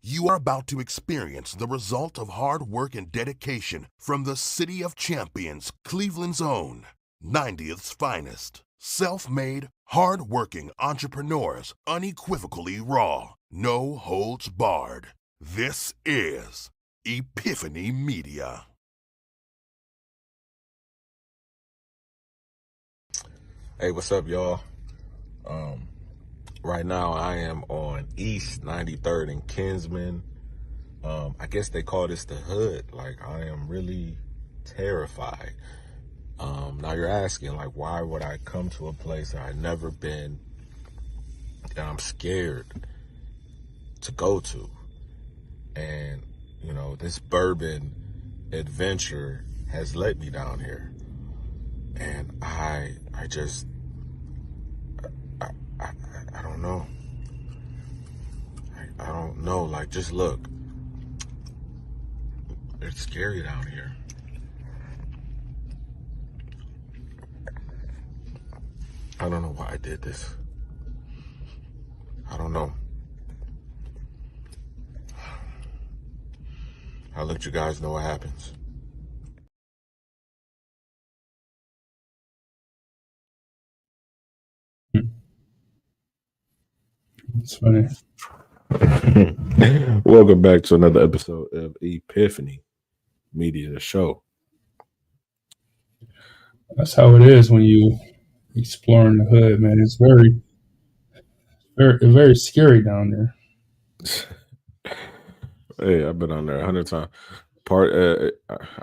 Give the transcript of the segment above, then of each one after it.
You are about to experience the result of hard work and dedication from the City of Champions, Cleveland's own, 90th's finest. Self-made, hard-working entrepreneurs, unequivocally raw, no holds barred. This is Epiphany Media. Hey, what's up, y'all? Right now I am on East 93rd and Kinsman. I guess they call this the hood. Like, I am really terrified. Now you're asking, like, why would I come to a place that I've never been, that I'm scared to go to? And, you know, this bourbon adventure has led me down here. And I don't know. I don't know. Like, just look. It's scary down here. I don't know why I did this. I don't know. I'll let you guys know what happens. It's funny. Welcome back to another episode of Epiphany Media Show. That's how it is when you exploring the hood, man. It's very, very scary down there. Hey, I've been on there 100 times. I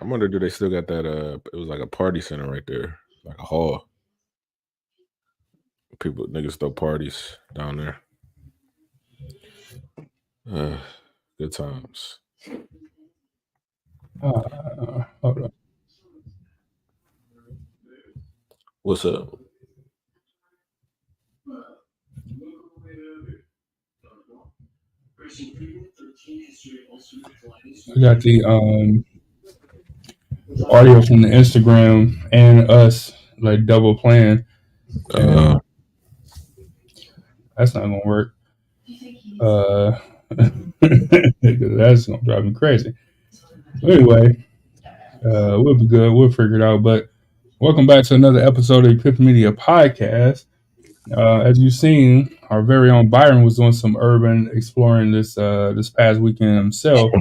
wonder, do they still got that? It was like a party center right there, like a hall. Niggas throw parties down there. Good times. Hold on. What's up? We got the audio from the Instagram and us like double playing. That's not gonna work. That's gonna drive me crazy. Anyway, we'll be good. We'll figure it out. But welcome back to another episode of Epiphany Media Podcast. As you've seen, our very own Byron was doing some urban exploring this past weekend himself,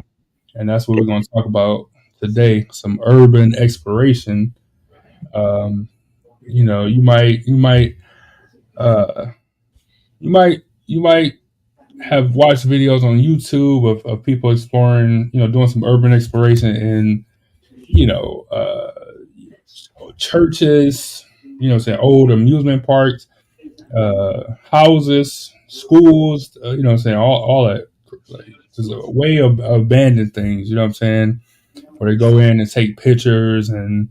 and that's what we're going to talk about today. Some urban exploration. You know, you might have watched videos on YouTube of people exploring, you know, doing some urban exploration in, you know, churches, you know, say old amusement parks, houses, schools, you know what I'm saying, all that, like, just a way of abandoned things, you know what I'm saying, where they go in and take pictures and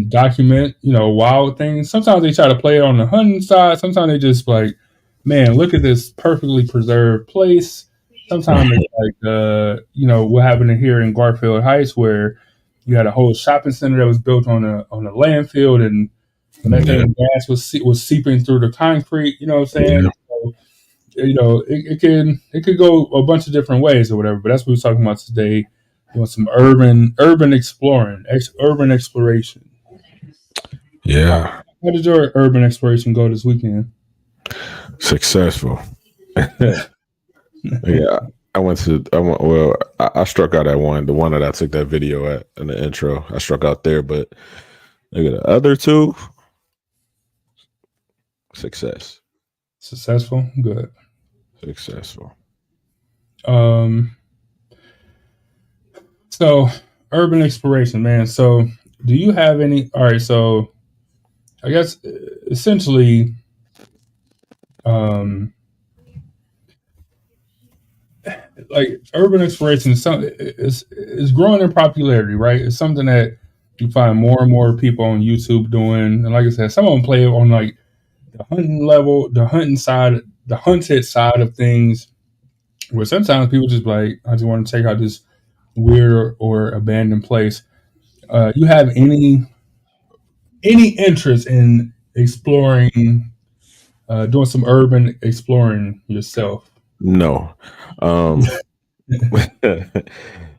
document, you know, wild things. Sometimes they try to play it on the hunting side. Sometimes they just like, man, look at this perfectly preserved place. Sometimes it's like, you know, what happened here in Garfield Heights, where you had a whole shopping center that was built on a landfill, and methane gas was seeping through the concrete. You know what I'm saying? So, you know, it could go a bunch of different ways or whatever. But that's what we're talking about today. Doing some urban exploring, urban exploration. Yeah. How did your urban exploration go this weekend? Successful. Yeah. I struck out at the one that I took that video at in the intro. I struck out there, but look at the other two. Successful? Good. Successful. So urban exploration, man. So do you have any? All right. So I guess essentially, like urban exploration is growing in popularity, right? It's something that you find more and more people on YouTube doing. And like I said, some of them play on like the hunting level, the hunted side of things, where sometimes people just like, I just want to check out this weird or abandoned place. You have any interest in exploring, doing some urban exploring yourself? No.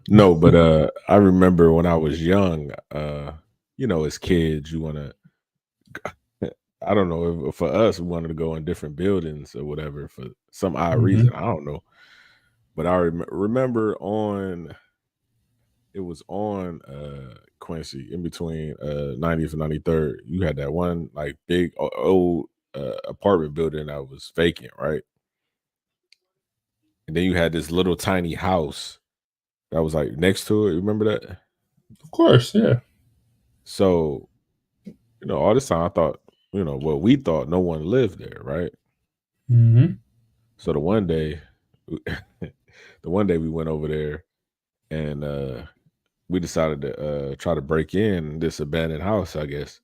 No, but I remember when I was young, as kids, you wanna I don't know, if for us, we wanted to go in different buildings or whatever for some odd Mm-hmm. reason, I don't know, but I remember it was on, Quincy in between, 90th and 93rd, you had that one, like, big old, apartment building that was vacant, right? And then you had this little tiny house that was, like, next to it, remember that? Of course, yeah. So, all this time I thought, well, we thought no one lived there, right? Mm-hmm. So the one day we went over there and we decided to try to break in this abandoned house, I guess.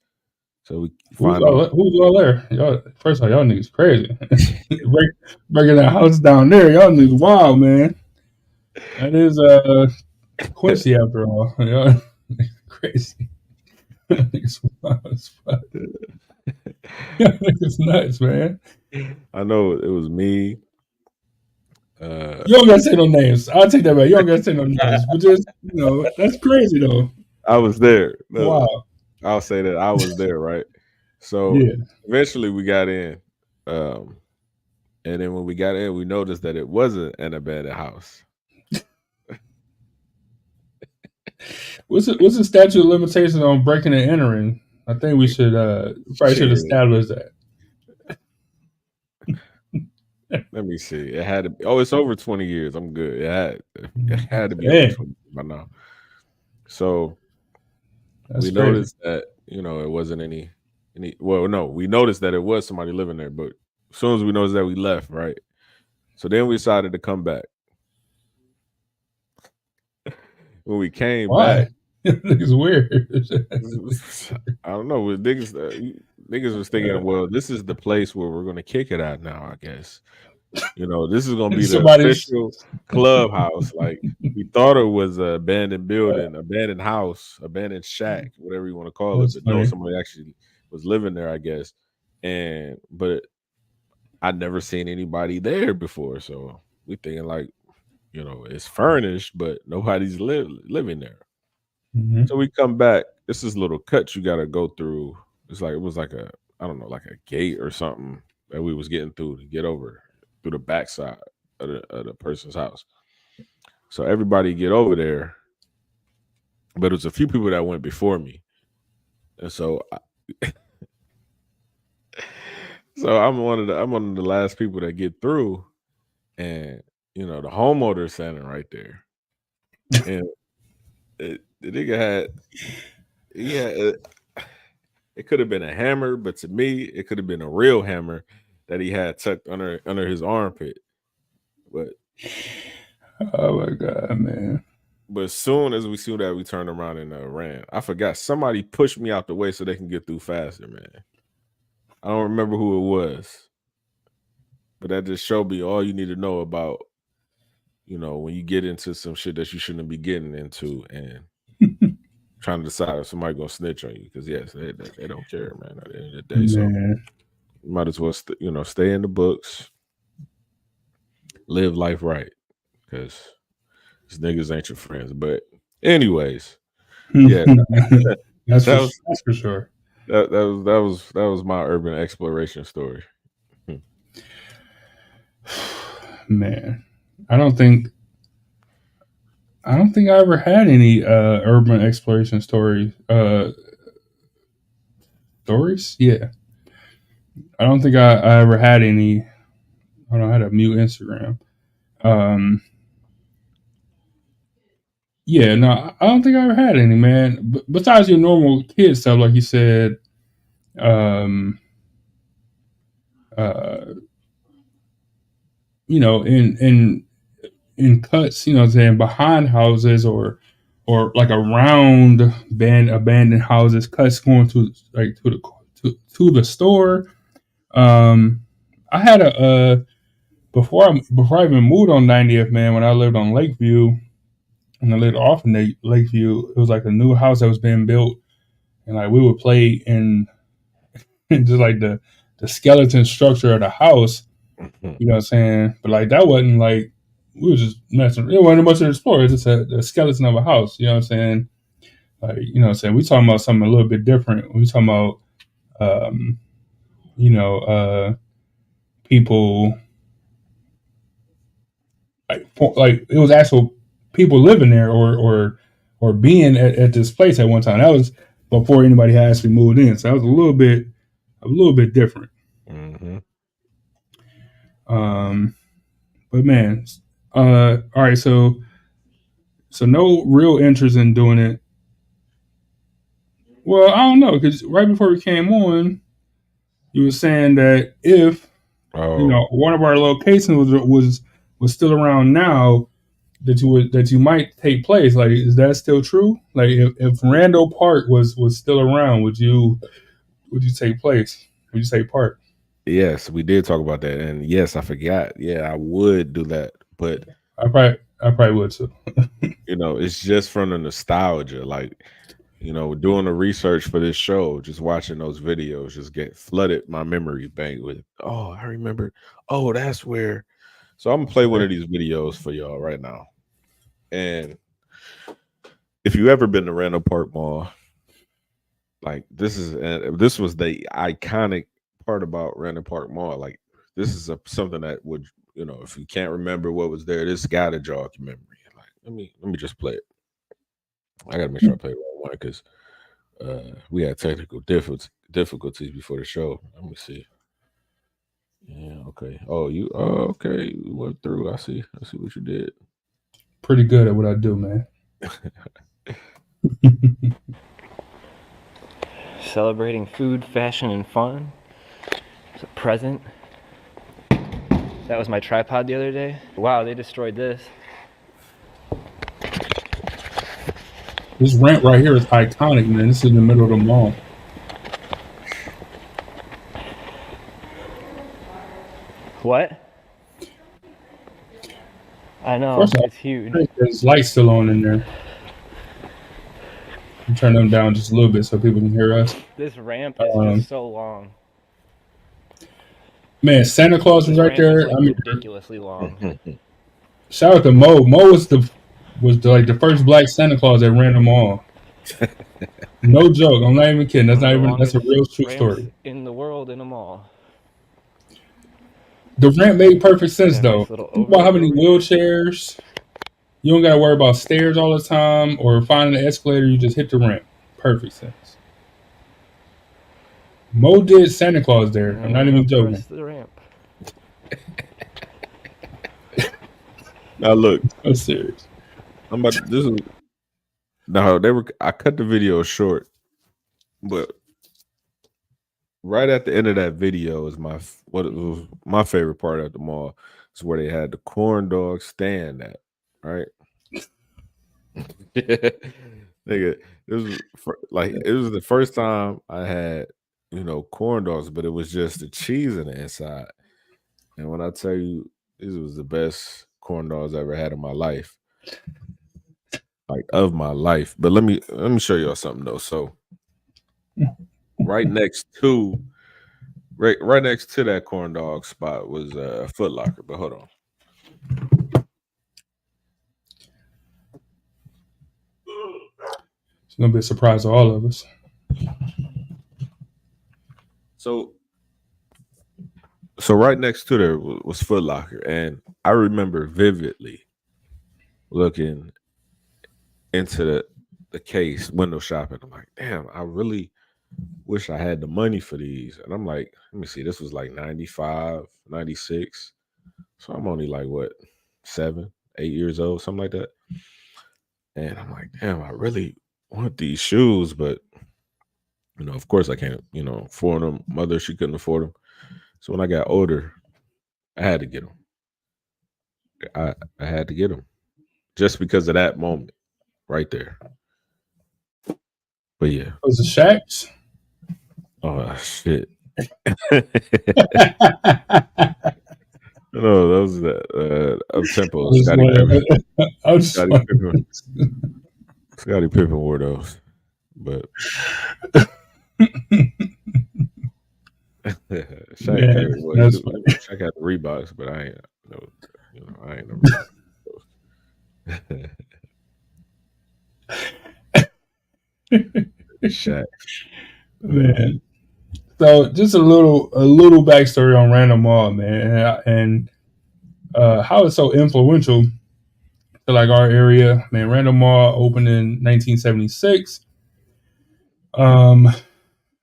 So we find out Who's all there? Y'all, first of all, y'all niggas crazy. Breaking that house down there, y'all niggas wild, man. That is Quincy after all. Y'all crazy. Niggas wild as fuck. Y'all niggas nuts, man. I know it was me. You don't gotta say no names. I'll take that back. You don't gotta say no names, but just that's crazy though. I was there. No, Wow. I'll say that I was there, right? So Yeah. eventually we got in. And then when we got in, we noticed that it wasn't an abandoned house. What's the statute of limitations on breaking and entering? I think we should probably should establish that. Let me see. It had to be. Oh, it's over 20 years. I'm good. It had to be over 20 years by now. So we noticed that it wasn't any. Well, no, we noticed that it was somebody living there, but as soon as we noticed that, we left. Right. So then we decided to come back. When we came back, it's weird. I don't know. Niggas was thinking, well, this is the place where we're gonna kick it at now. I guess this is gonna be the official clubhouse. Like we thought it was an abandoned building, abandoned house, abandoned shack, whatever you want to call it. But no, somebody actually was living there, I guess. But I'd never seen anybody there before, so we thinking like, it's furnished, but nobody's living there. Mm-hmm. So we come back. This is a little cut you got to go through. It was like a, I don't know, like a gate or something that we was getting through to get over through the backside of the person's house. So everybody get over there, but it was a few people that went before me, and so I'm one of the last people that get through, and the homeowner standing right there, and the nigga it could have been a hammer, but to me, it could have been a real hammer that he had tucked under his armpit. But oh my god, man! But as soon as we see that, we turned around and ran. I forgot somebody pushed me out the way so they can get through faster, man. I don't remember who it was, but that just showed me all you need to know about, when you get into some shit that you shouldn't be getting into and trying to decide if somebody gonna snitch on you, because yes, they don't care, man. At the end of the day, so you might as well stay in the books, live life right, because these niggas ain't your friends. But anyways, yeah, that's for sure. That was my urban exploration story. Man, I don't think I ever had any urban exploration stories. Stories? Yeah. I don't think I ever had any. I don't know how to mute Instagram. Yeah, no, I don't think I ever had any, man. Besides your normal kid stuff, like you said, in cuts, saying behind houses or like around abandoned houses, cuts going to the store. I had before I even moved on 90th, man, when I lived on Lakeview, and I lived off in Lakeview, it was like a new house that was being built, and like we would play in just like the skeleton structure of the house. You know what I'm saying? But like that wasn't like we were just messing. It wasn't much of an explorer. It's just a skeleton of a house. You know what I'm saying? Like you know what I'm saying? We talking about something a little bit different. We talking about you know people like it was actual people living there or being at this place at one time. That was before anybody had actually moved in. So that was a little bit different. Mm-hmm. But man, all right. So no real interest in doing it. Well, I don't know because right before we came on, you were saying that if one of our locations was still around now, that you might take place. Like, is that still true? Like, if Randall Park was still around, would you take place? Would you take part? Yes, we did talk about that, and yes, I forgot. Yeah, I would do that, but I probably would too. It's just from the nostalgia. Like, doing the research for this show, just watching those videos, just get flooded my memory bank with. Oh, I remember. Oh, that's where. So I'm gonna play one of these videos for y'all right now. And if you ever been to Randall Park Mall, like this was the iconic part about Randall Park Mall. Like this is something that would, if you can't remember what was there, this gotta jog your memory. Like let me just play it. I gotta make sure I play the right one because we had technical difficulties before the show. Let me see. Yeah, okay. Oh, okay. You went through. I see what you did. Pretty good at what I do, man. Celebrating food, fashion, and fun. It's a present. That was my tripod the other day. Wow, they destroyed this. This ramp right here is iconic, man. This is in the middle of the mall. What? I know, it's huge. There's lights still on in there. Turn them down just a little bit so people can hear us. This ramp is just so long. Man, Santa Claus was right there. Like ridiculously long. Shout out to Mo. Mo was the first black Santa Claus at Randall Mall. No joke. I'm not even kidding. That's a real true story. In the world in a mall. The ramp made perfect sense though. Think about how many wheelchairs. You don't gotta worry about stairs all the time or finding an escalator. You just hit the ramp. Perfect sense. Mo did Santa Claus there. I'm not even joking. The ramp. Now look, I'm serious. I cut the video short, but right at the end of that video is my favorite part at the mall. Is where they had the corn dog stand at, right? Nigga, it was the first time I had corn dogs, but it was just the cheese in the inside. And when I tell you, this was the best corn dogs I ever had in my life, like of my life. But let me show y'all something though. So right next to that corn dog spot was a Foot Locker. But hold on. It's gonna be a surprise to all of us. So right next to there was Foot Locker, and I remember vividly looking into the case, window shopping. I'm like, damn, I really wish I had the money for these. And I'm like, let me see, this was like 95, 96. So I'm only like, what, 7, 8 years old, something like that. And I'm like, damn, I really want these shoes, but of course I can't, afford them. Mother, she couldn't afford them. So when I got older, I had to get them. I had to get them just because of that moment right there. But yeah. Was it Shaq's? Oh, shit. No, that was the up-tempo. Scottie Pippen wore those. But Shaq Yeah, had well, that's funny. Shaq had the Reeboks, but I ain't no, I ain't never got those. Shaq, man. Man. So just a little backstory on Random Mall, man, and how it's so influential to like our area. Man, Random Mall opened in 1976. Um,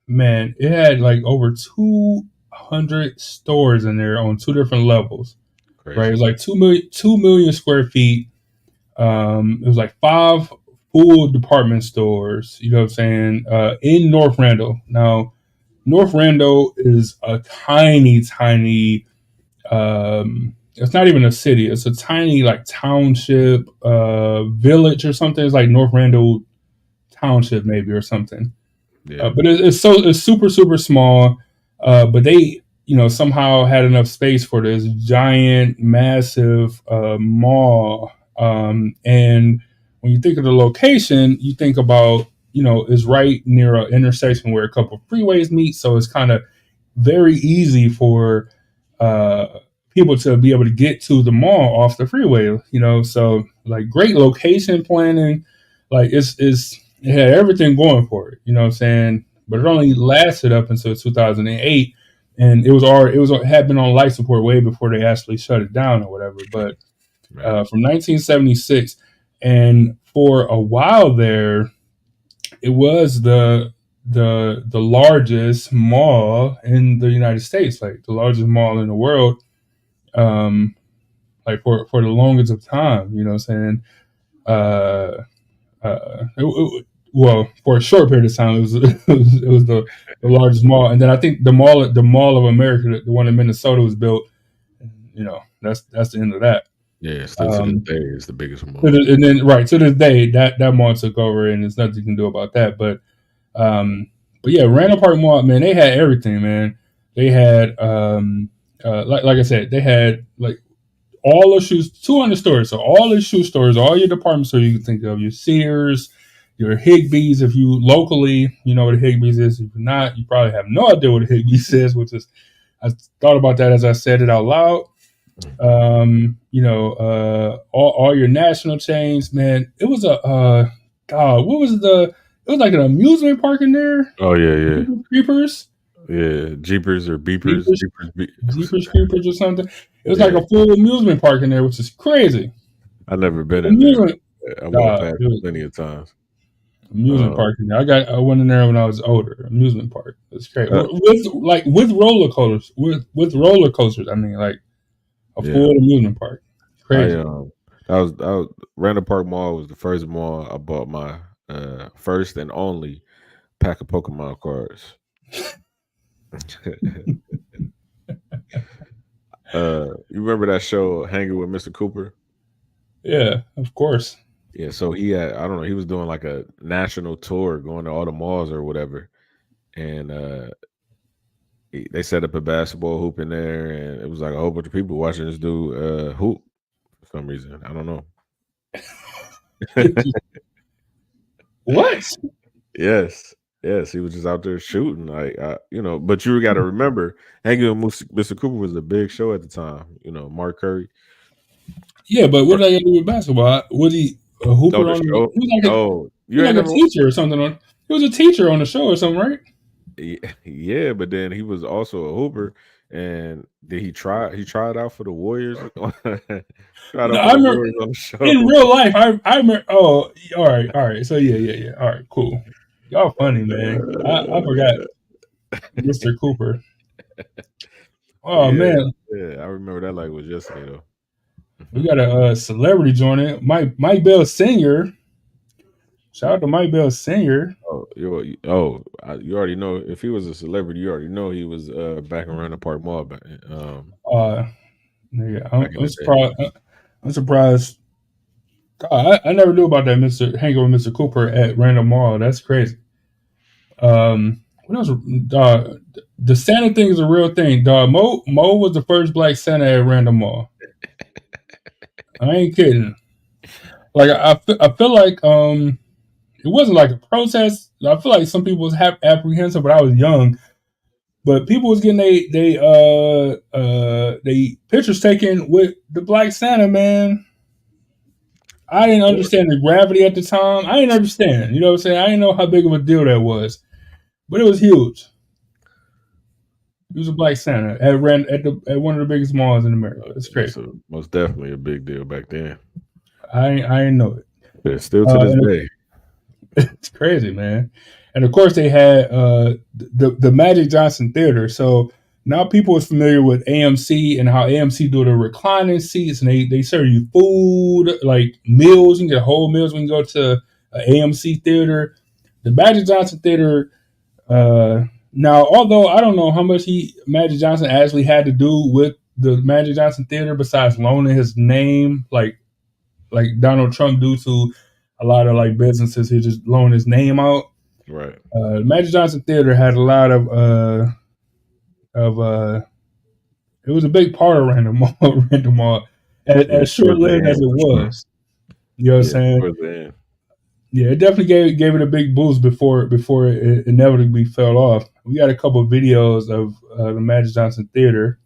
man, it had like over 200 stores in there on two different levels. Right, it Crazy. was like 2 million square feet. It was like 5 full department stores. You know what I'm saying? In North Randall. Now, North Randall is a tiny. It's not even a city. It's a tiny like township, village or something. It's like North Randall Township maybe or something. Yeah. But it's super small. But they somehow had enough space for this giant, massive mall. And when you think of the location, you think about it's right near an intersection where a couple of freeways meet, so it's kind of very easy for uh, people to be able to get to the mall off the freeway. So like great location planning, like it had everything going for it. You know what I'm saying? But it only lasted up until 2008, and it had been on life support way before they actually shut it down or whatever. But from 1976, and for a while there, it was the largest mall in the United States, like the largest mall in the world, like for the longest of time. You know what I'm saying? Well, for a short period of time, it was the largest mall, and then I think the Mall of America, the one in Minnesota, was built. That's the end of that. Yeah, still to this day is the biggest mall. And then right to this day, that mall took over, and there's nothing you can do about that. But yeah, Randall Park Mall, man, they had everything, man. They had like I said, they had like all the shoes, 200 stores. So all the shoe stores, all your department stores you can think of, your Sears, your Higbee's. If you locally, you know what a Higbee's is. If you're not, you probably have no idea what a Higbee's is, which is, I thought about that as I said it out loud. All your national chains, man. It was it was like an amusement park in there. Oh yeah. Creepers. Yeah, Jeepers or Beepers. Jeepers Creepers or something. It was like a full amusement park in there, which is crazy. I've never been in there. I walked past plenty of times. Amusement park in there. I went in there when I was older. Amusement park. It's crazy. With roller coasters. With roller coasters. I mean, like a full amusement park. Crazy. That was Randall Park Mall was the first mall I bought my first and only pack of Pokemon cards. You remember that show Hanging with Mr. Cooper? Yeah, of course. Yeah, so he had, I don't know, he was doing like a national tour going to all the malls or whatever. And they set up a basketball hoop in there, and it was like a whole bunch of people watching this dude hoop for some reason. I don't know. What? Yes, he was just out there shooting, like But you got to remember, Hanging with Mr. Cooper was a big show at the time. Mark Curry. Yeah, but what did I do with basketball? Was he a hooper on the show? He was like a teacher or something on. He was a teacher on the show or something, right? Yeah, but then he was also a hooper, and did he tried out for the Warriors? Warriors on the show. In real life, I remember. Oh, all right. So yeah. All right, cool. Y'all funny, man. I forgot Mr. Cooper. Oh man. Yeah, I remember that like it was yesterday though. We got a celebrity joining. Mike Bell Sr. Shout out to Mike Bell Sr. You already know if he was a celebrity. You already know he was back around the Park Mall. I'm surprised. God, I never knew about that Hanging with Mr. Cooper at Random Mall. That's crazy. What else? The Santa thing is a real thing. Mo was the first black Santa at Random Mall. I ain't kidding. Like I feel like it wasn't like a protest. I feel like some people was apprehensive, but I was young. But people was getting they pictures taken with the Black Santa, man. I didn't understand the gravity at the time. I didn't understand. You know what I'm saying? I didn't know how big of a deal that was. But it was huge. It was a Black Santa at one of the biggest malls in America. It's crazy. Most definitely a big deal back then. I didn't know it. Yeah, still to this day. It's crazy, man. And of course, they had the Magic Johnson Theater. So now people are familiar with AMC and how AMC do the reclining seats, and they serve you food, like meals. You can get whole meals when you go to an AMC theater. The Magic Johnson Theater. Now, although I don't know how much Magic Johnson actually had to do with the Magic Johnson Theater besides loaning his name, like Donald Trump do to a lot of like businesses, he just loaned his name out. Right. Magic Johnson Theater had a lot of it was a big part of Random Mall, as short lived as it was. You know what I'm saying? Yeah, it definitely gave it a big boost before it inevitably fell off. We got a couple of videos of the Magic Johnson Theater.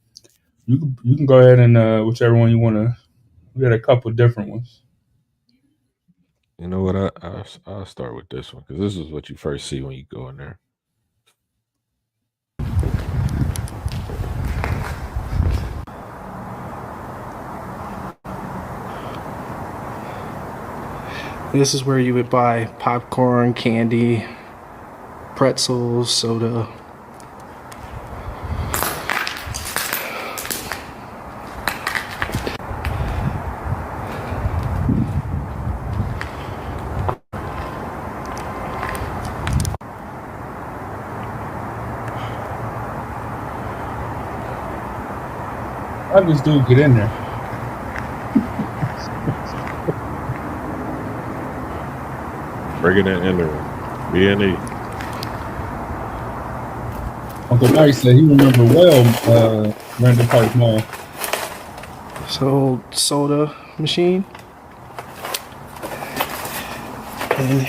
You can go ahead and whichever one you want to. We got a couple of different ones. You know what? I'll start with this one because this is what you first see when you go in there. This is where you would buy popcorn, candy, pretzels, soda. How did this dude get in there? Bring it in there. B&E. Uncle Mike said he remember well Randall Park Mall. So soda machine. And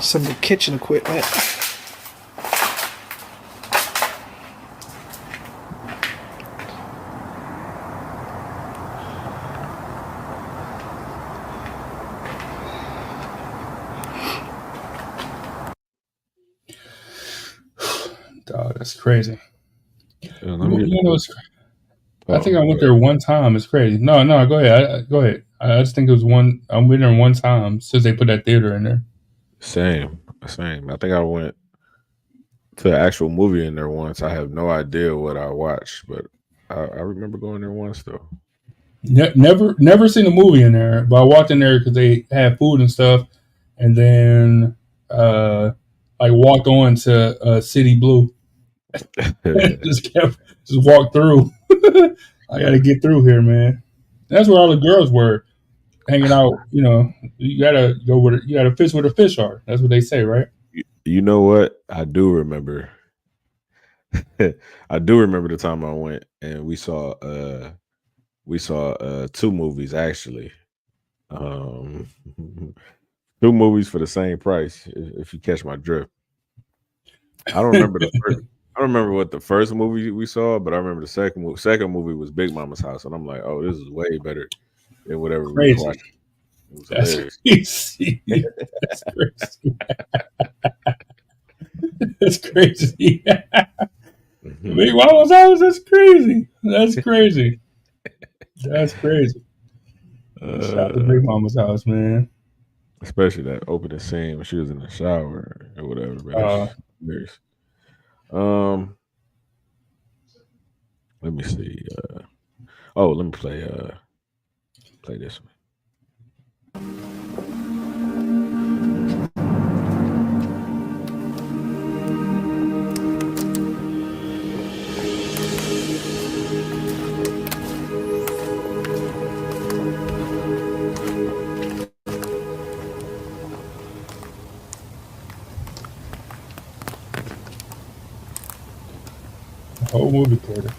some kitchen equipment. Dog, that's crazy. Yeah, I think I went there one time. It's crazy. No, go ahead. Go ahead. I just think it was one. I went there one time since they put that theater in there. Same. I think I went to the actual movie in there once. I have no idea what I watched, but I remember going there once though. Never seen a movie in there, but I walked in there because they had food and stuff, and then I walked on to City Blue. just walked through. I got to get through here, man. That's where all the girls were hanging out. You know, you gotta fish where the fish are. That's what they say, right? You know what? I do remember. I do remember the time I went and we saw two movies actually. 2 movies for the same price. If you catch my drift. I don't remember the first. I don't remember what the first movie we saw, but I remember the second movie. Second movie was Big Mama's House, and I'm like, oh, this is way better than whatever we were watching. It was crazy. That's crazy. That's crazy. Big Mama's House. That's crazy. That's crazy. That's crazy. Shout out to Big Mama's House, man. Especially that opening scene when she was in the shower or whatever. Let me see. Let me play this one. Whole movie theater.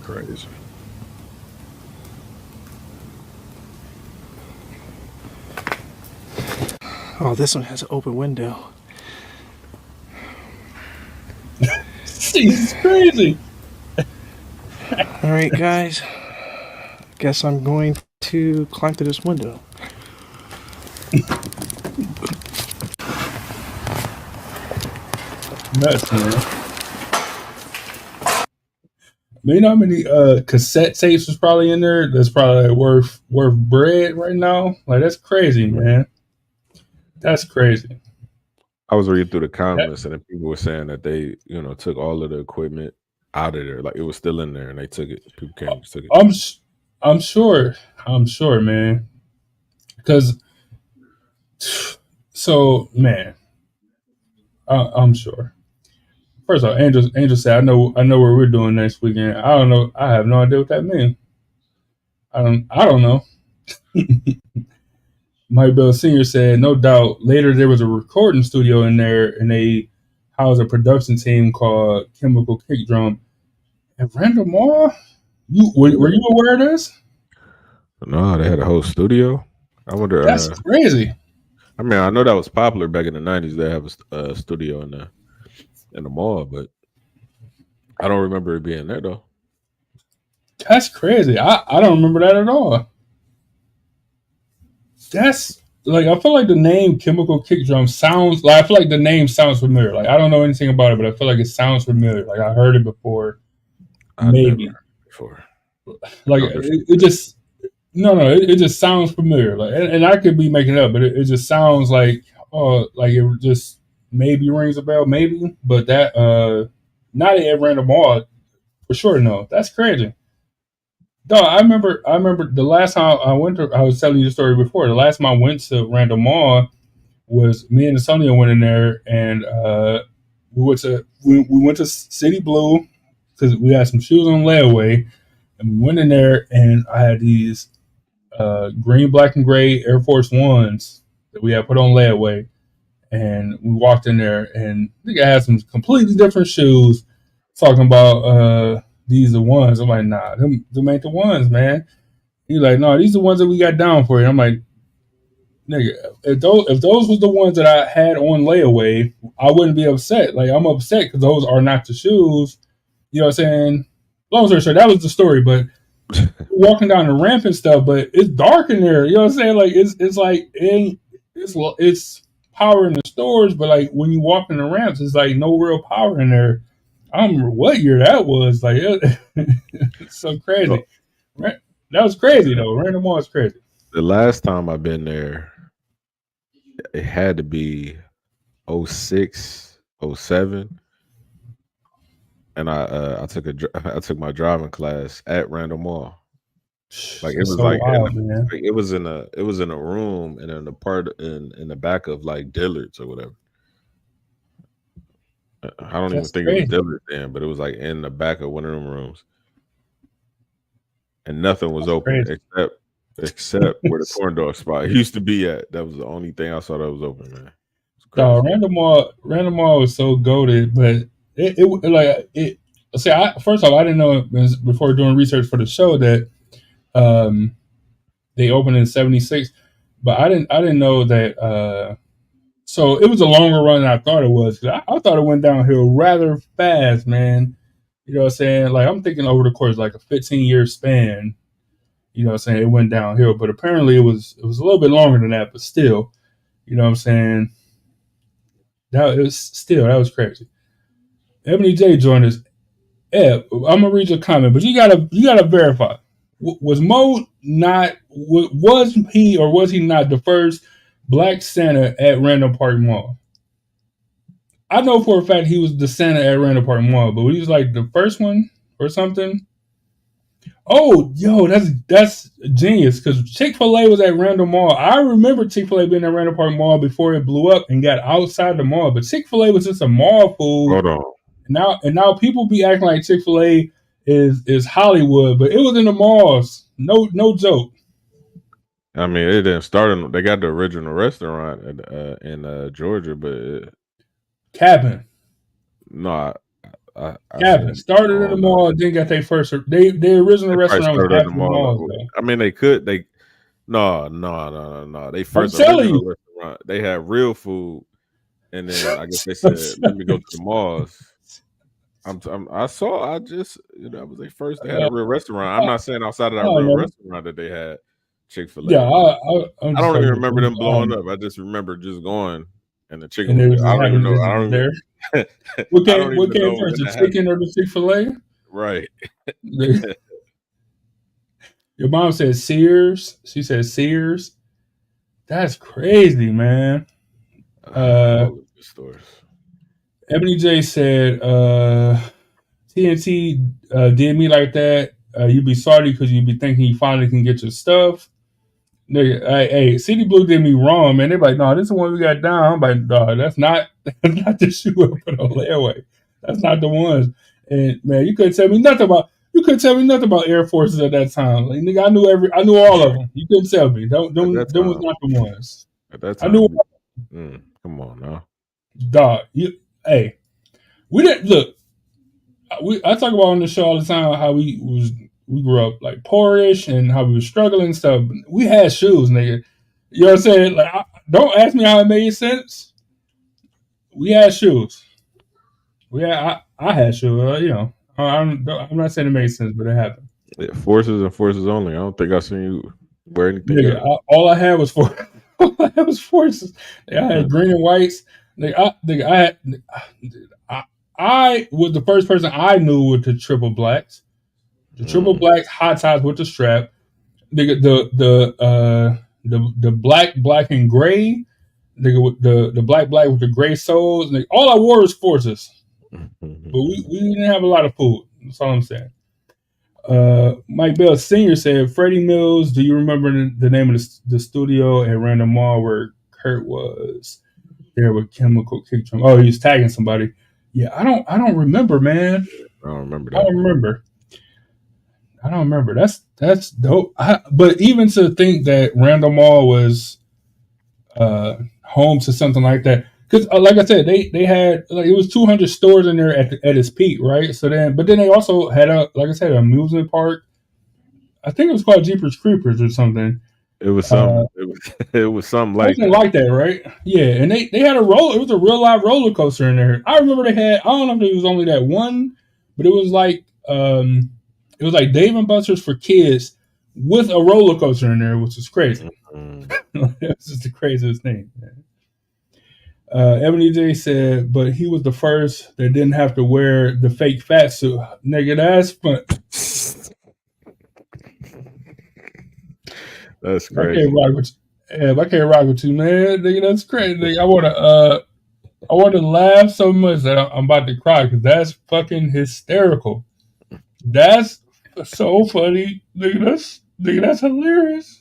Crazy. Oh, this one has an open window. Jesus, crazy. All right, guys. Guess I'm going to climb through this window. Nuts, man. You know how many cassette tapes was probably in there? That's probably like worth bread right now. Like that's crazy, man. That's crazy. I was reading through the comments, and then people were saying that they, took all of the equipment out of there, like it was still in there, and they took it. People came and just took it. I'm sure, man. Because, so man, I'm sure. First of all, Angel said, "I know where we're doing next weekend." I don't know. I have no idea what that means. I don't know. Mike Bell Sr. said, "No doubt." Later, there was a recording studio in there, and they housed a production team called Chemical Kick Drum. And Randall Mall, were you aware of this? No, they had a whole studio. I wonder. That's crazy. I mean, I know that was popular back in the '90s. They have a studio in the mall, but I don't remember it being there though. That's crazy. I don't remember that at all. That's like, I feel like the name Chemical Kick Drum sounds like, I feel like the name sounds familiar. Like I don't know anything about it, but I feel like it sounds familiar. Like I heard it before. Maybe before. Like it just it just sounds familiar. Like and I could be making it up, but it just sounds like like it just maybe rings a bell, maybe. But that not at Random Mall for sure. No, that's crazy. No, I remember the last time I went to, I was telling you the story before. The last time I went to Random Mall was me and Sonia went in there, and we went to City Blue because we had some shoes on layaway, and we went in there, and I had these green, black, and gray Air Force Ones that we had put on layaway, and we walked in there, and I think I had some completely different shoes, talking about these are ones. I'm like, nah, them ain't the ones, man. He's like, no, these are the ones that we got down for you. I'm like, nigga, if those was the ones that I had on layaway, I wouldn't be upset. Like, I'm upset because those are not the shoes. You know what I'm saying? Long story short, that was the story. But walking down the ramp and stuff, but it's dark in there. You know what I'm saying? Like, it's like it's power in the stores, but like when you walk in the ramps, it's like no real power in there. I don't remember what year that was. Like, it's so crazy. That was crazy, though. Random Mall is crazy. The last time I've been there, it had to be 06, 07. And I took my driving class at Random Mall. Like, it was so like wild, it was in a room and in the part in the back of like Dillard's or whatever. I don't even think it was Dillard's then, but it was like in the back of one of them rooms, and nothing was open except where the corn dog spot used to be at. That was the only thing I saw that was open, man. No, Random Mall was so goated, but it first off, I didn't know before doing research for the show that they opened in '76, but I didn't know that. So it was a longer run than I thought it was. I thought it went downhill rather fast, man. You know what I'm saying? Like, I'm thinking over the course, like a 15-year span, you know what I'm saying, it went downhill. But apparently it was a little bit longer than that, but still, you know what I'm saying? That was crazy. Ebony J joined us. Eb, I'm gonna read your comment, but you gotta verify. Was Mo not? Was he or was he not the first Black Santa at Randall Park Mall? I know for a fact he was the Santa at Randall Park Mall, but he was like the first one or something. Oh, yo, that's genius, because Chick-fil-A was at Randall Mall. I remember Chick-fil-A being at Randall Park Mall before it blew up and got outside the mall, but Chick-fil-A was just a mall food. Hold on. Now people be acting like Chick-fil-A is Hollywood, but it was in the malls. No joke. I mean, it didn't start. They got the original restaurant in Georgia, but Cabin. No, Cabin started in the mall. Then got their first. Their original restaurant was at the mall. I mean, they could. No. They first original restaurant. They had real food, and then I guess they said, "Let me go to the malls." I just, that was their first. They had a real restaurant. I'm not saying outside of I that don't real know. restaurant that they had Chick-fil-A. Yeah, I I'm just don't even talking remember them blowing about up. I just remember just going and the chicken and was it good. was I just don't even happened know. to I be don't there. even. What I don't came even know first, when the that happened. chicken or the Chick-fil-A? Right. Your mom said Sears. She said Sears. That's crazy, man. All of the stores. Ebony J said, TNT did me like that. You'd be sorry because you'd be thinking you finally can get your stuff. Nigga, hey, City Blue did me wrong, man. They're like, no, this is the one we got down. I'm like, no, that's not the shoe I put on layaway. That's not the ones. And man, you couldn't tell me nothing about Air Forces at that time. Like, nigga, I knew all of them. You couldn't tell me. Them was not the ones. At that I knew. time, come on now, dog. Hey, we didn't look. I talk about on the show all the time how we grew up like poorish and how we were struggling and stuff. We had shoes, nigga. You know what I'm saying? Like, don't ask me how it made sense. We had shoes. I had shoes. I'm not saying it made sense, but it happened. Yeah, Forces and Forces only. I don't think I seen you wear anything. Nigga, all I had was Forces. I had green and whites. I was the first person I knew with the triple blacks. The triple blacks, hot tops with the strap. The black and gray. The black with the gray soles. All I wore was Forces. But we didn't have a lot of food. That's all I'm saying. Mike Bell Sr. said, Freddie Mills, do you remember the name of the studio at Random Mall where Kurt was there with Chemical Kick Drum? Oh, he was tagging somebody. Yeah, I don't remember, man. I don't remember that. I don't remember. That's dope. But even to think that Random Mall was home to something like that, because like I said, they had it was 200 stores in there at its peak, right? So but then they also had an amusement park. I think it was called Jeepers Creepers or something. It was something. It was something like that, right? Yeah, and they had a roller. It was a real live roller coaster in there. I remember they had. I don't know if it was only that one, but it was like Dave and Buster's for kids with a roller coaster in there, which is crazy. It's just the craziest thing. Ebony J said, but he was the first that didn't have to wear the fake fat suit. Nigga, that's fun. That's crazy. I can't rock with you, man. Nigga, that's crazy. Nigga, I want to laugh so much that I'm about to cry because that's fucking hysterical. That's so funny. Nigga, that's hilarious.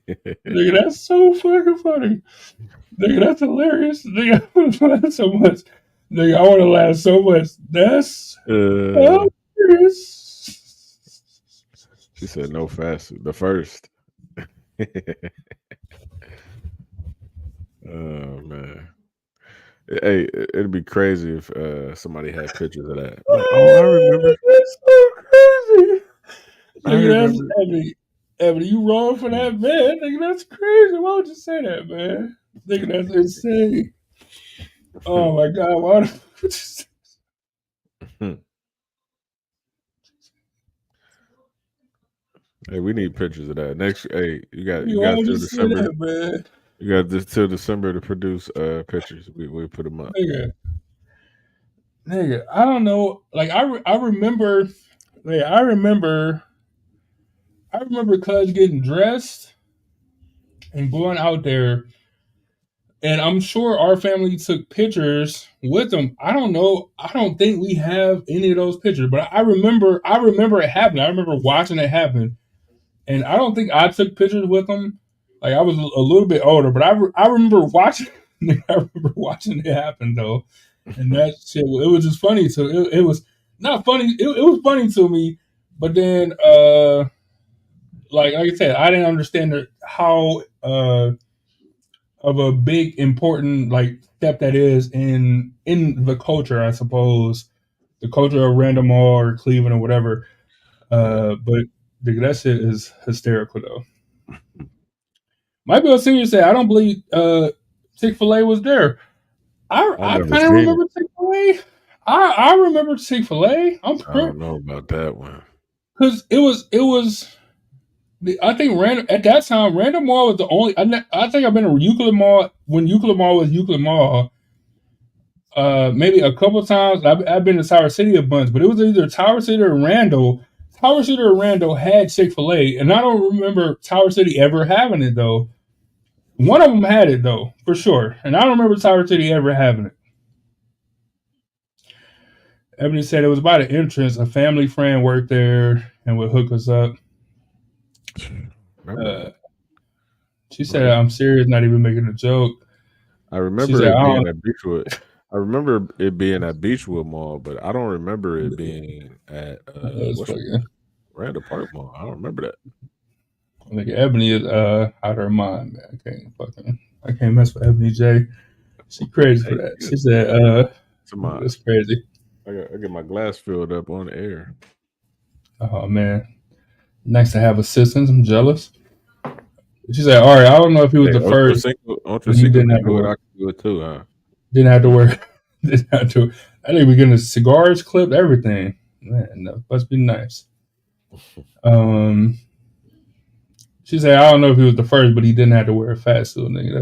Nigga, that's so fucking funny. Nigga, that's hilarious. Nigga, I want to laugh so much. Nigga, I want to laugh so much. That's hilarious. She said no fast. The first. Oh man. Hey, it'd be crazy if somebody had pictures of that. Like, I remember. That's so crazy. Nigga, that's heavy. Ebony, you wrong for that, man. Nigga, that's crazy. Why would you say that, man? Nigga, that's insane. Oh my God, why would you say that? Hey, we need pictures of that. Next, hey, you got till December. That, man. You got this till December to produce pictures. We put them up. Nigga, I don't know. Like I remember Cuz getting dressed and going out there, and I'm sure our family took pictures with him. I don't know. I don't think we have any of those pictures, but I remember it happening. I remember watching it happen, and I don't think I took pictures with him. Like I was a little bit older, but I remember watching. I remember watching it happen though, and that shit. It was just funny. So it was not funny. It was funny to me, but then like I said, I didn't understand how of a big important like step that is in the culture. I suppose the culture of Random Mall or Cleveland or whatever. But that shit is hysterical though. Mike Bell Senior said, "I don't believe Chick-fil-A was there." I I never kind of seen it. remember Chick-fil-A. I remember Chick-fil-A. I'm I pretty don't know about that one. because it was. I think Randall at that time, Randall Mall was the only. I think I've been to Euclid Mall when Euclid Mall was Euclid Mall. Maybe a couple times. I've been to Tower City a bunch, but it was either Tower City or Randall. Tower City or Randall had Chick-fil-A, and I don't remember Tower City ever having it though. One of them had it though, for sure, and I don't remember Tower City ever having it. Ebony said it was by the entrance. A family friend worked there and would hook us up. Remember that? She said, "I'm serious, not even making a joke." I remember it being at Beechwood. I remember it being at Beechwood Mall, but I don't remember it being at Randall Park Mall. I don't remember that. I think Ebony is out of her mind, man. I can't mess with Ebony J. She crazy for that. She said, "It's crazy." I get my glass filled up on the air. Oh man, nice to have assistants. I'm jealous. She said, "All right, I don't know if he was the first. He didn't have to wear. I could do it too, huh? Didn't have to wear. Didn't have to. I think we're getting cigars clipped, everything. Man, that must be nice." She said, "I don't know if he was the first, but he didn't have to wear a fat suit." Nigga.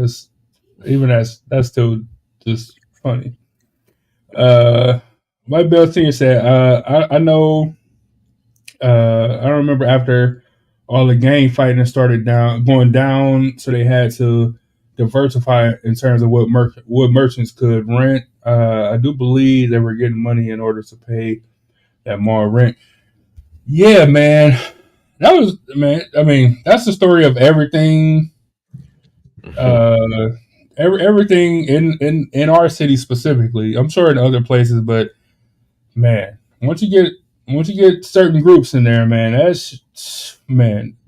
That's still just funny. Mike Bell Senior said, "I know. I don't remember after all the gang fighting started going down, so they had to diversify in terms of what merchants could rent. I do believe they were getting money in order to pay that mall rent. Yeah, man." That was, man. I mean, that's the story of everything. Everything in our city specifically. I'm sure in other places, but man, once you get certain groups in there, man,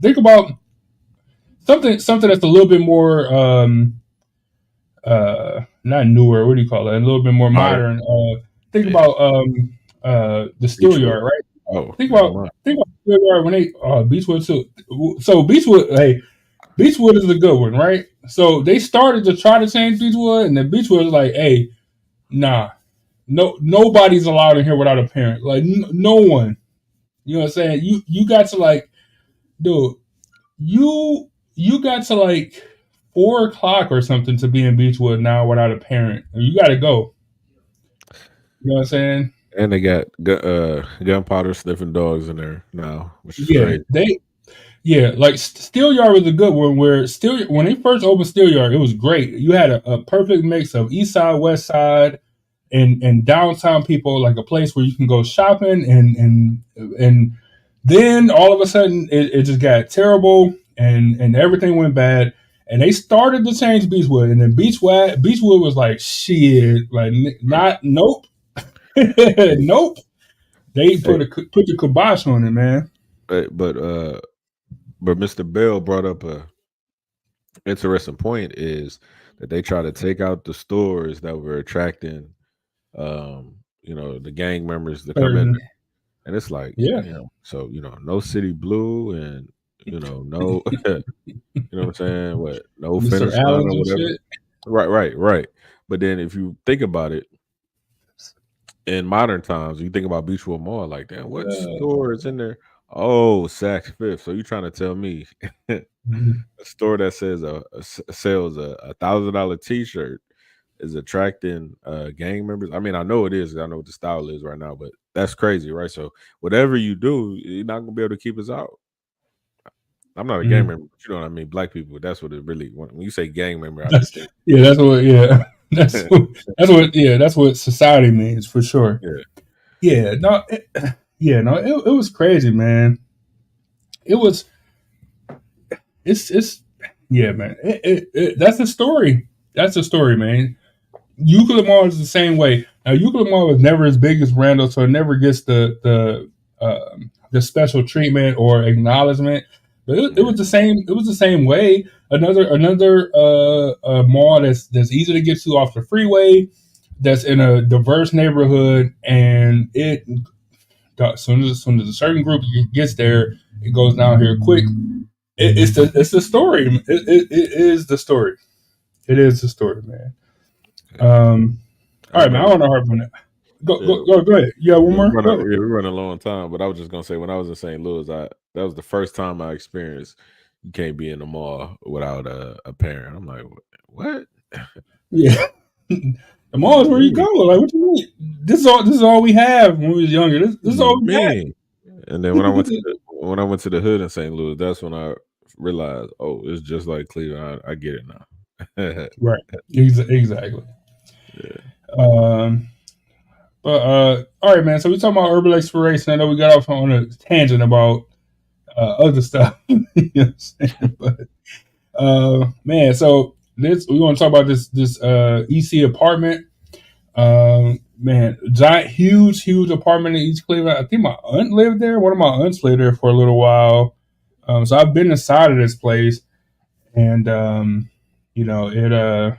think about something that's a little bit more not newer. What do you call it? A little bit more modern. Think about the Steelyard, right? Oh, think about Steelyard when they Beechwood too. So Beechwood is a good one, right? So they started to try to change Beechwood, and then Beechwood was like, "Hey, nah, nobody's allowed in here without a parent. Like no one. You know what I'm saying? You got to like, dude, you got to like 4:00 or something to be in Beechwood now without a parent. You got to go. You know what I'm saying? And they got gunpowder sniffing dogs in there now, which is crazy. Like Steelyard was a good one. When they first opened Steelyard, it was great. You had a perfect mix of East Side, West Side, and downtown people, like a place where you can go shopping, and then all of a sudden it just got terrible, and everything went bad. And they started to change Beechwood, and then Beechwood was like, shit, like nope. Nope. They put the kibosh on it, man. But Mr. Bell brought up a interesting point is that they try to take out the stores that were attracting, the gang members to come in, and it's like, so no City Blue and no, you know what I'm saying? What no finish line or whatever. Right. But then if you think about it, in modern times, you think about Beechwood Mall, like, damn, what store is in there? Oh, Saks Fifth. So you trying to tell me a store that says sells a $1,000 T-shirt is attracting gang members? I mean, I know it is. I know what the style is right now, but that's crazy, right? So whatever you do, you're not gonna be able to keep us out. I'm not a gang member, but you know what I mean. Black people, that's what it really. When you say gang member, I just think, that's what society means for sure. It was crazy, man. It's man. That's the story. That's the story, man. Euclid Mall is the same way. Now, Euclid Mall was never as big as Randall, so it never gets the special treatment or acknowledgement. But it was the same. It was the same way. Another mall that's easy to get to off the freeway, that's in a diverse neighborhood, and as soon as a certain group gets there, it goes down here quick. It's the story. It is the story. It is the story, man. All right, man. I don't know how to go ahead. Yeah, one more. We're running a long time, but I was just gonna say when I was in St. Louis, that was the first time I experienced you can't be in the mall without a parent. I'm like, what? Yeah, the mall is where you go. Like, what you mean? This is all we have when we was younger. This is all we had. And then when I went to the hood in St. Louis, that's when I realized, oh, it's just like Cleveland. I get it now. Right. Exactly. Yeah. But all right, man. So we talking about urban exploration. I know we got off on a tangent about other stuff. You know what I'm saying? But man, so we want to talk about this EC apartment. Man, giant, huge apartment in East Cleveland. I think my aunt lived there. One of my aunts lived there for a little while. So I've been inside of this place, and you know, it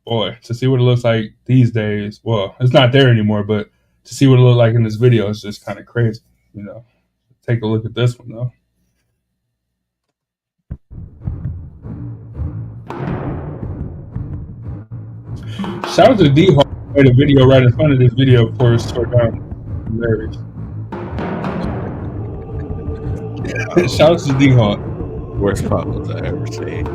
boy, to see what it looks like these days. Well, it's not there anymore, but to see what it looked like in this video is just kind of crazy. You know, take a look at this one though. Shout out to D Hawk who made a video right in front of this video before it's tore down. Hilarious. Shout out to D Hawk. Worst problems I ever seen.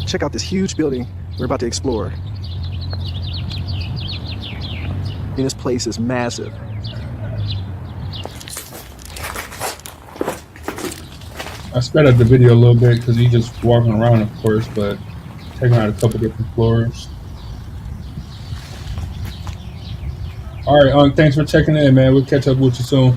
Check out this huge building we're about to explore. And this place is massive. I sped up the video a little bit because he's just walking around, of course, but checking out a couple different floors. All right, thanks for checking in, man. We'll catch up with you soon.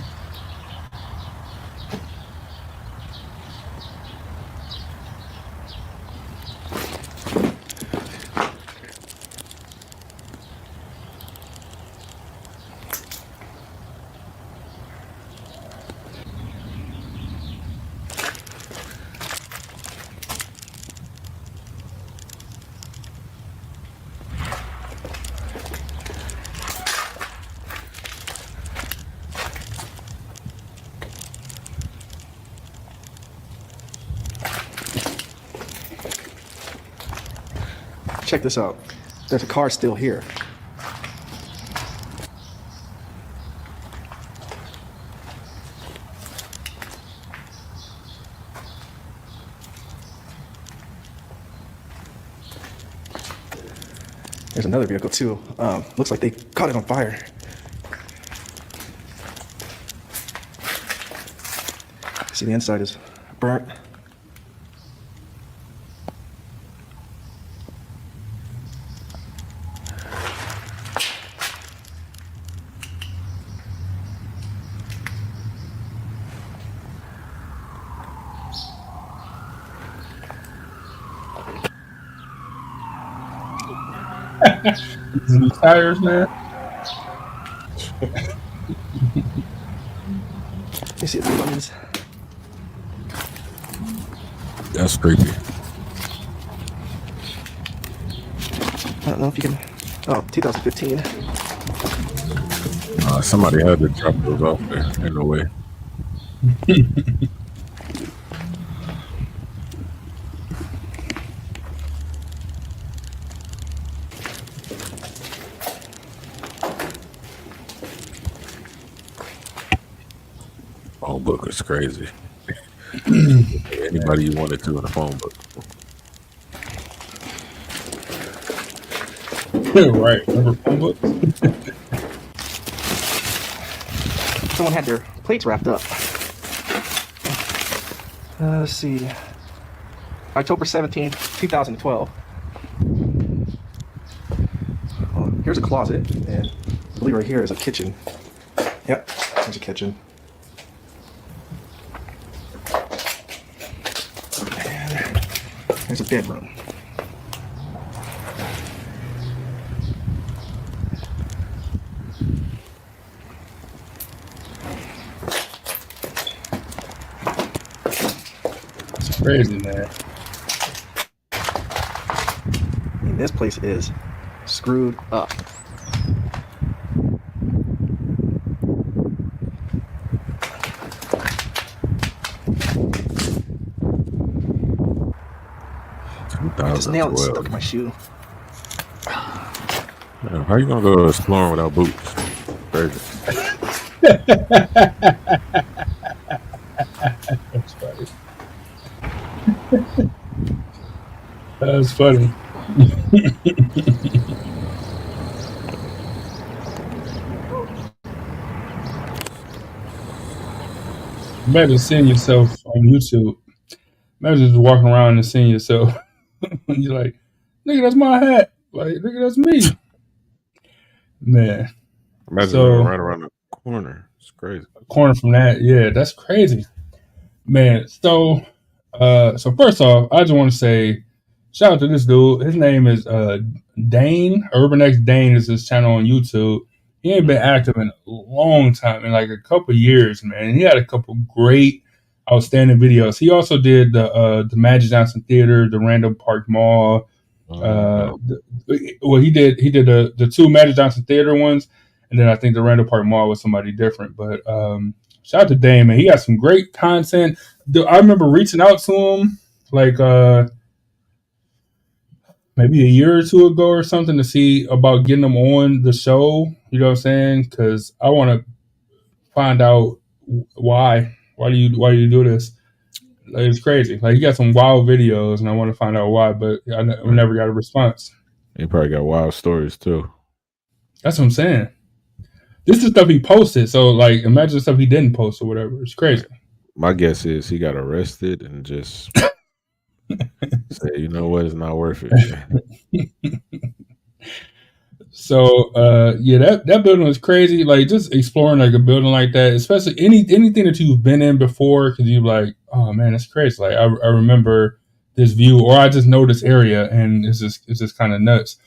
Check this out. There's a car still here. There's another vehicle too. Looks like they caught it on fire. See, the inside is burnt. New tires, man. You see the buttons? That's creepy. I don't know if you can. Oh, 2015. Somebody had to drop those off there. Ain't no way. Phone book is crazy. Anybody you wanted to in a phone book. Right. Remember phone books? Someone had their plates wrapped up. Let's see. October 17th, 2012. Well, here's a closet, and I believe right here is a kitchen. Yep, there's a kitchen. There's a bedroom. It's crazy, man. I mean, this place is screwed up. This nail is stuck in my shoe. Man, how you gonna go exploring without boots? Crazy. That's funny. That's funny. Imagine seeing yourself on YouTube. Imagine just walking around and seeing yourself. You're like, nigga, that's my hat. Like, nigga, that's me. Man. Imagine running right around the corner. It's crazy. Corner from that, yeah, that's crazy. Man, so first off, I just want to say shout out to this dude. His name is Dane. Urban X Dane is his channel on YouTube. He ain't been active in a long time, in like a couple years, man. He had a couple great, outstanding videos. He also did the Magic Johnson Theater, the Randall Park Mall. He did the two Magic Johnson Theater ones, and then I think the Randall Park Mall was somebody different. But shout out to Dane, man. He got some great content. I remember reaching out to him like maybe a year or two ago or something to see about getting him on the show. You know what I'm saying? Because I want to find out why. Why do you do this? Like, it's crazy. Like, you got some wild videos, and I want to find out why, but I never got a response. He probably got wild stories too. That's what I'm saying. This is stuff he posted, so like, imagine the stuff he didn't post or whatever. It's crazy. My guess is he got arrested and just say, you know what, it's not worth it. So yeah, that building was crazy. Like, just exploring like a building like that, especially anything that you've been in before, because you're like, oh man, that's crazy. Like, I remember this view, or I just know this area, and it's just kind of nuts.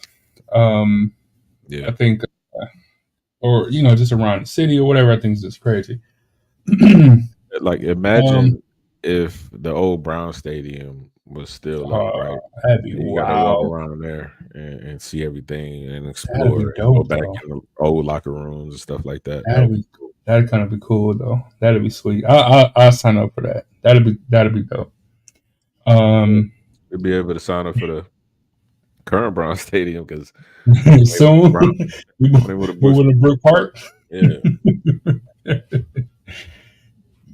Yeah, I think, or just around the city or whatever. I think it's just crazy. like imagine if the old Brown Stadium was still up, right? That'd be You wild. gotta walk around there and see everything and explore. That'd be dope, go back though. in the old locker rooms and stuff like that. That'd kind of be cool though. That'd be sweet. I'll sign up for that. That'd be dope. We'll be able to sign up for the current Brown Stadium because soon we with moving to Brook Park. Yeah.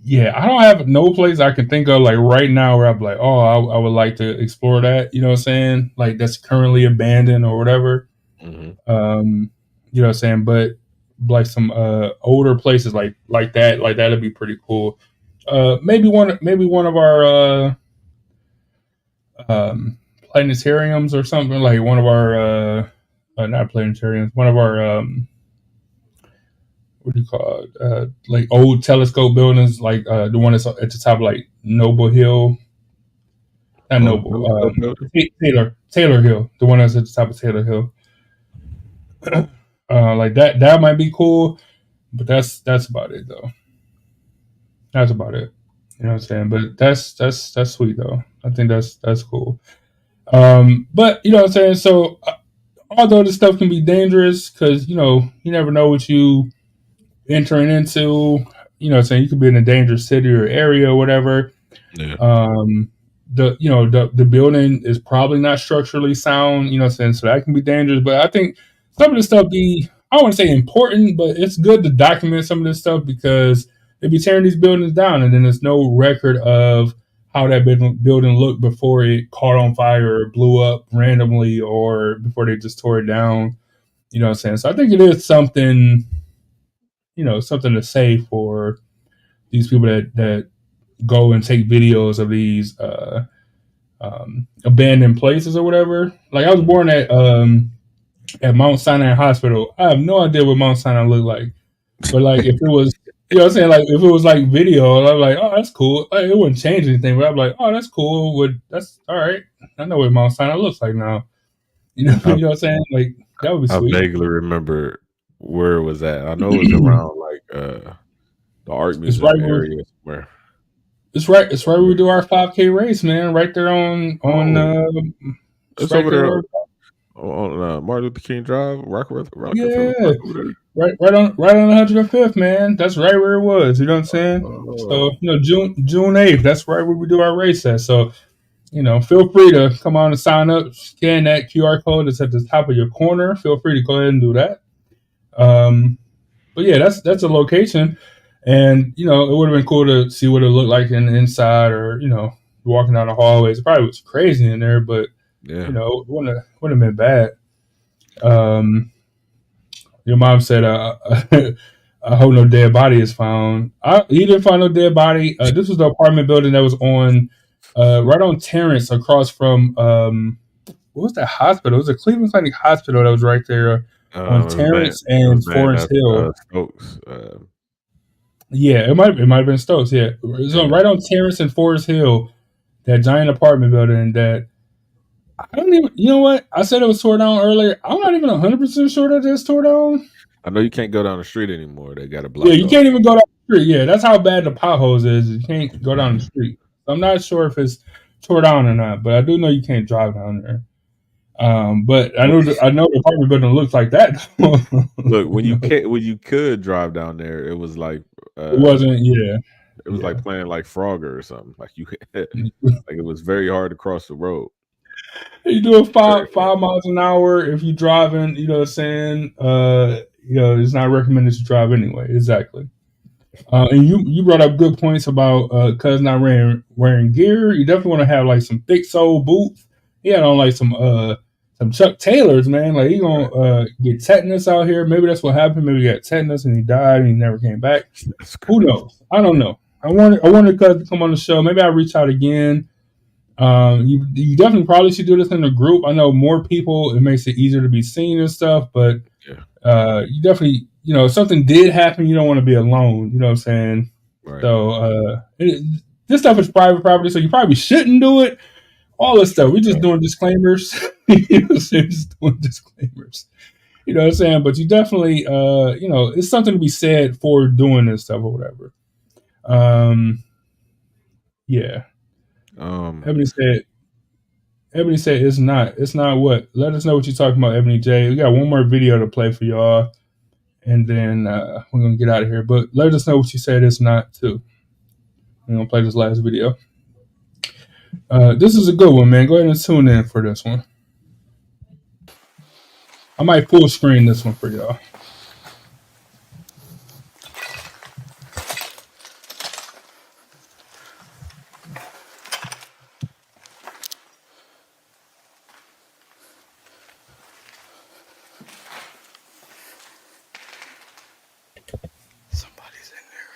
Yeah, I don't have no place I can think of like right now where I'm like, oh, I would like to explore that. You know what I'm saying? Like, that's currently abandoned or whatever. Mm-hmm. You know what I'm saying? But like some older places like that'd be pretty cool. Maybe one of our planetariums or something, like one of our not planetariums, one of our what do you call it? Like old telescope buildings, like the one that's at the top of like Noble Hill. Not Noble. Taylor Hill. The one that's at the top of Taylor Hill. Like that might be cool, but that's about it though. That's about it. You know what I'm saying? But that's sweet though. I think that's cool. But you know what I'm saying? So although this stuff can be dangerous, because you never know what you entering into, you know what I'm saying, you could be in a dangerous city or area or whatever. Yeah. The building is probably not structurally sound, you know what I'm saying, so that can be dangerous. But I think some of this stuff I don't want to say important, but it's good to document some of this stuff, because they be tearing these buildings down and then there's no record of how that building looked before it caught on fire or blew up randomly, or before they just tore it down. You know what I'm saying? So I think it is something, something to say for these people that go and take videos of these abandoned places or whatever. Like, I was born at Mount Sinai Hospital. I have no idea what Mount Sinai looked like, but like if it You know what I'm saying? Like if it was like video, I'm like, oh, that's cool. Like, it wouldn't change anything, but I'm like, oh, that's cool. That's all right. I know what Mount Sinai looks like now. You know, I, you know what I'm saying? Like that would be I sweet. vaguely remember where it was at. I know it was around like the art It's right museum where area somewhere. it's right. It's right where we do our 5K race, man. Right there on Oh, it's it's right over there. there on Martin Luther King Drive, Rockefeller Yeah, Park over there. right on 105th, man. That's right where it was. You know what I'm saying? So Oh, June 8th. That's right where we do our race at. So feel free to come on and sign up. Scan that QR code that's at the top of your corner. Feel free to go ahead and do that. But yeah, that's a location, and it would have been cool to see what it looked like in the inside, or walking down the hallways. It probably was crazy in there, but yeah. it wouldn't have been bad. Your mom said, "I hope no dead body is found." He didn't find no dead body. This was the apartment building that was on, right on Terrence, across from what was that hospital? It was a Cleveland Clinic hospital that was right there on Terrence It was and named Forest after Hill. Stokes. Yeah, it might have been Stokes. Yeah, it was Yeah. right on Terrence and Forest Hill, that giant apartment building. That I don't even. You know what? I said it was tore down earlier. I'm not even 100% sure that it's tore down. I know you can't go down the street anymore. They got it Yeah, blocked you off. can't even go down the street. Yeah, that's how bad the potholes is. You can't go down the street. I'm not sure if it's tore down or not, but I do know you can't drive down there. But I know the apartment building looks like that. Look, when you could drive down there, it was like It wasn't. Yeah, it was like playing like Frogger or something. Like like it was very hard to cross the road. You doing Very hard. 5 miles an hour if you driving. You know what I'm saying? It's not recommended to drive anyway. Exactly. And you brought up good points about cuz not wearing gear. You definitely want to have like some thick sole boots. He had on like some Chuck Taylors, man. Like he gonna get tetanus out here. Maybe that's what happened. Maybe he got tetanus and he died and he never came back. That's Who crazy. knows? I don't know. I wanted cuz to come on the show. Maybe I'll reach out again. You definitely probably should do this in a group. I know more people, it makes it easier to be seen and stuff, but Yeah. you definitely, if something did happen, you don't want to be alone. You know what I'm saying? Right. So this stuff is private property, so you probably shouldn't do it. All this stuff, we're just doing disclaimers. Just doing disclaimers. You know what I'm saying? But you definitely, it's something to be said for doing this stuff or whatever. Yeah. Ebony said it's not. It's not what? Let us know what you're talking about, Ebony J. We got one more video to play for y'all, and then we're gonna get out of here. But let us know what you said it's not too. We're gonna play this last video. This is a good one, man. Go ahead and tune in for this one. I might full screen this one for y'all. Somebody's in there.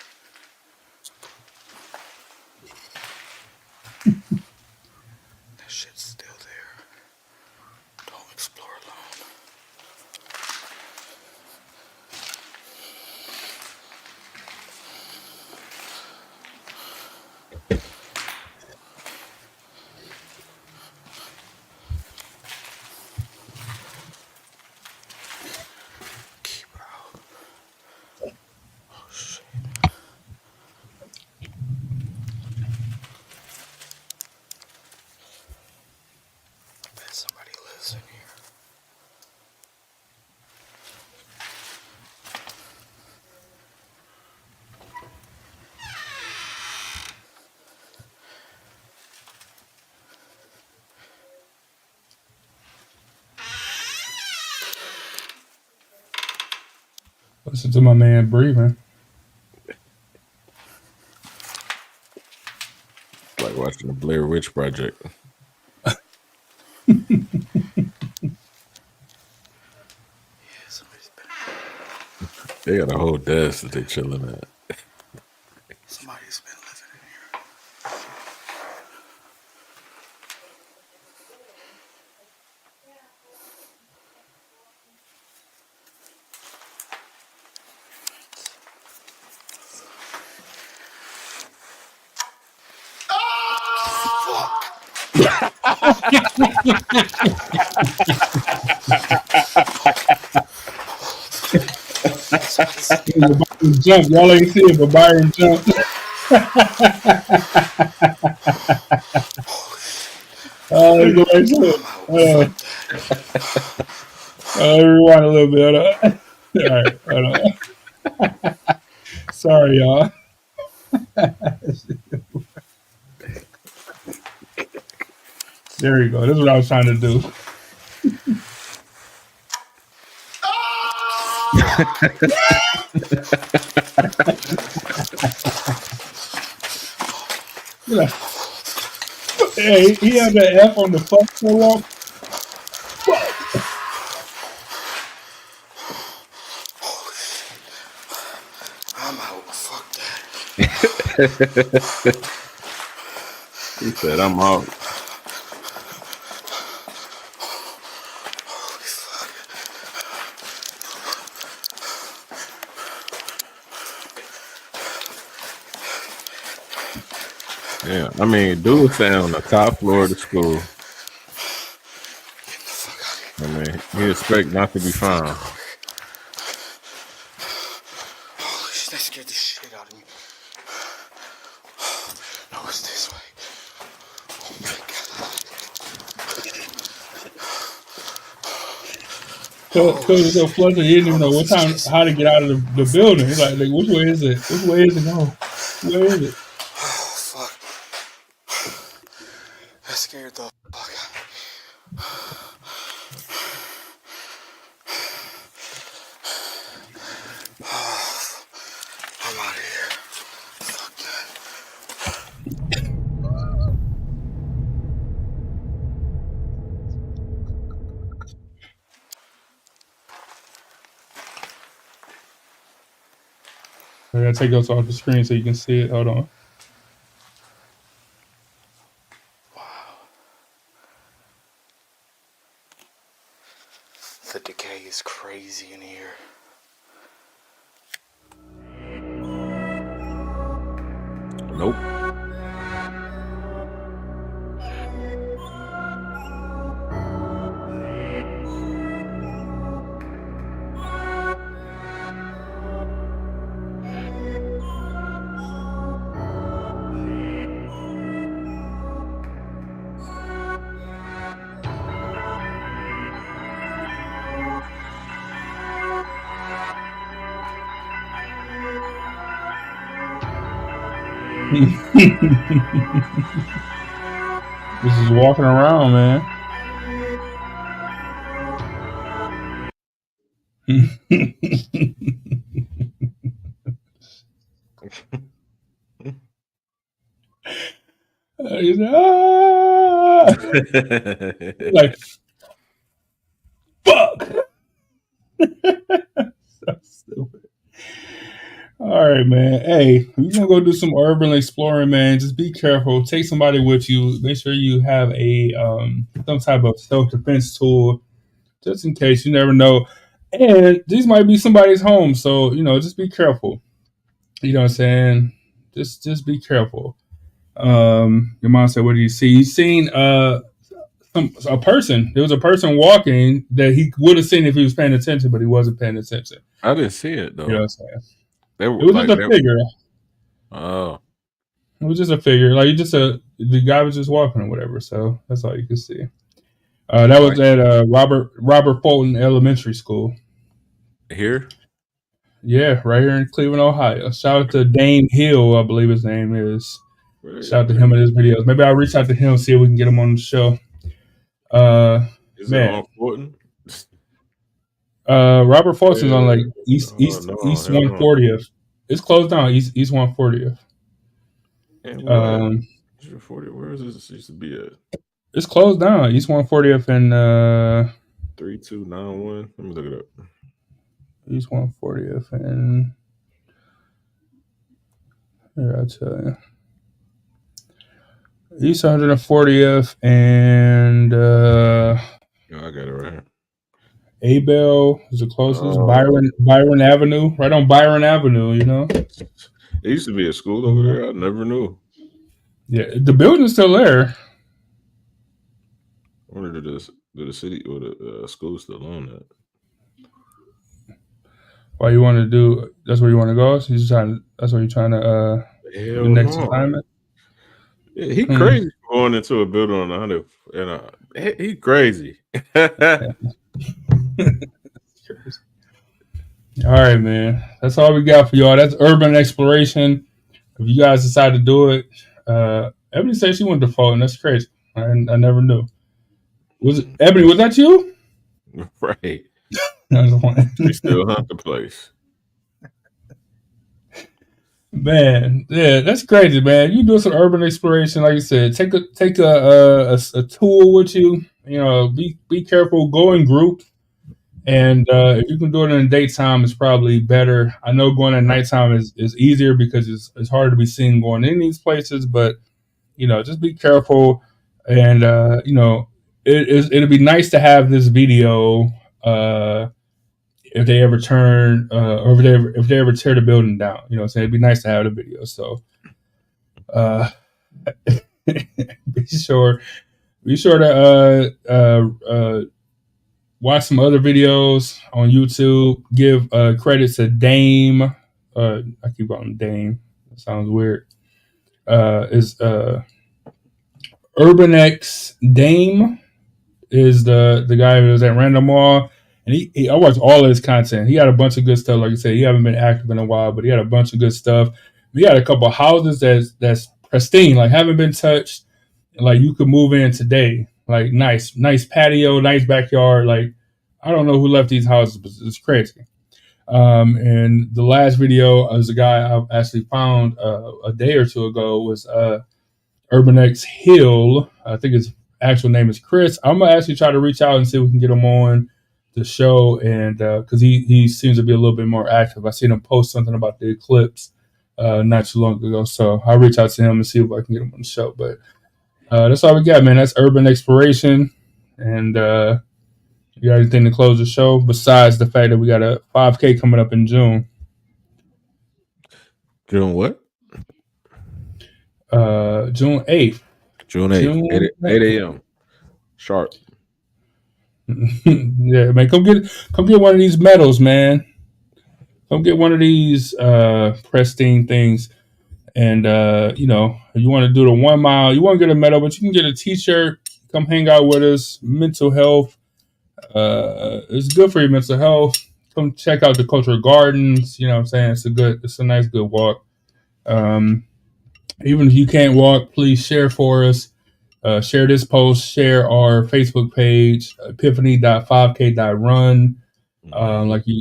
That shit's still there. Don't explore alone. Keep out. Oh shit. I bet somebody lives in here. Listen to my man breathing. Like watching the Blair Witch Project. Yeah, somebody's been. They got a whole desk that they chilling at. Somebody's been living in here. Byron jumped. Y'all ain't see it, but Byron jumped. Go back to it. Rewind a little bit. All right, hold on. Sorry, y'all. There you go. This is what I was trying to do. Yeah. Hey, he had the F on the fuck so long. I'm out. Fuck that. He said, I'm out. Yeah, I mean, dude stay on the top floor of the school. I mean, he expect not to be found. Holy shit, that scared the shit out of me. No, it's this way. Oh my god. Cause was so flustered, he didn't even know what time, how to get out of the building. He's like, which way is it? Which way is it going? Where is it? Oh, fuck. That scared the fuck out of me. I'm out of here. Fuck that. I gotta take us off the screen so you can see it. Hold on. The decay is crazy in here. Nope. This is walking around, man. He's like, fuck. So stupid. All right, man. Hey, we're gonna go do some urban exploring, man. Just be careful. Take somebody with you. Make sure you have a some type of self-defense tool, just in case. You never know. And these might be somebody's home, so just be careful. You know what I'm saying? Just be careful. Your mom said, "What did you see?" You seen a person. There was a person walking that he would have seen if he was paying attention, but he wasn't paying attention. I didn't see it though. You know what I'm saying? They were, It was just a figure. Oh, It was just a figure. Like the guy was just walking or whatever. So that's all you could see. That was at Robert Fulton Elementary School. Here? Yeah, right here in Cleveland, Ohio. Shout out to Dame Hill, I believe his name is. Shout out to him and his videos. Maybe I'll reach out to him and see if we can get him on the show. Is it on Fulton? Robert Fulton's on like East 140th. It's closed down. East 140th. Where is this used to be at? It's closed down. East 140th and 3291. Let me look it up. East 140th and here I'll tell you. East 140th and I got it right here. Abel is the closest. Byron Avenue, right on Byron Avenue. It used to be a school over there. I never knew. Yeah, the building's still there. Where did the city or the school still on that? Why you want to do? That's where you want to go. So that's where you're trying to do the Hell next no. assignment. Yeah, he Hmm. crazy going into a building on 100, and he crazy. All right, man. That's all we got for y'all. That's urban exploration. If you guys decide to do it, Ebony said she went to Fulton. That's crazy. I never knew. Was it Ebony? Was that you? Right. I was playing. He still hunt the place. Man, yeah, that's crazy, man. You do some urban exploration, like you said. Take a tool with you. You know, be careful. Go in group, and if you can do it in the daytime, it's probably better. I know going at nighttime is easier because it's harder to be seen going in these places, but you know, just be careful. And you know, it'll be nice to have this video. If they ever turn or if they ever tear the building down, you know what I'm saying? It'd be nice to have the video. So be sure to watch some other videos on YouTube. Give credit to Dame. I keep calling him Dame. That sounds weird. Is UrbanX Dame is the guy who was at Random Mall. And I watched all of his content. He had a bunch of good stuff. Like you said, he haven't been active in a while, but he had a bunch of good stuff. He had a couple of houses that's pristine, like haven't been touched. Like you could move in today. Like nice patio, nice backyard. Like I don't know who left these houses, but it's crazy. And the last video was a guy I actually found a day or two ago was UrbanX Hill. I think his actual name is Chris. I'm gonna actually try to reach out and see if we can get him on the show, and because he seems to be a little bit more active. I seen him post something about the eclipse not too long ago, so I'll reach out to him and see if I can get him on the show. But that's all we got, man. That's urban exploration, and you got anything to close the show besides the fact that we got a 5K coming up in June? June what? June 8th. June 8th, 8 a.m. sharp. Yeah, man, come get one of these medals, man. Come get one of these pristine things. And you know, if you want to do the 1 mile, you want to get a medal, but you can get a t-shirt. Come hang out with us. Mental health. It's good for your mental health. Come check out the cultural gardens. You know what I'm saying? It's a nice good walk. Even if you can't walk, please share for us. Share this post, share our Facebook page, epiphany.5k.run.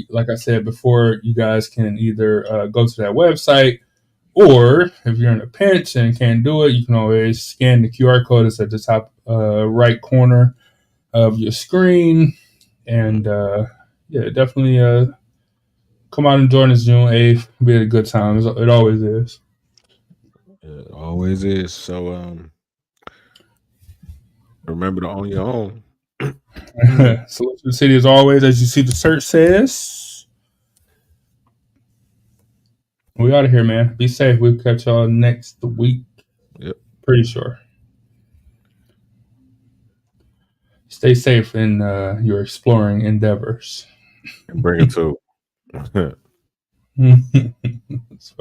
Like I said before, you guys can either go to that website, or if you're in a pinch and can't do it, you can always scan the QR code that's at the top right corner of your screen. And yeah, definitely come out and join us June 8th. It'll be a good time. It always is. It always is. So remember to own your own. Salute to the city as always, as you see the search says. We out of here, man. Be safe. We'll catch y'all next week. Yep. Pretty sure. Stay safe in your exploring endeavors. And bring it to. That's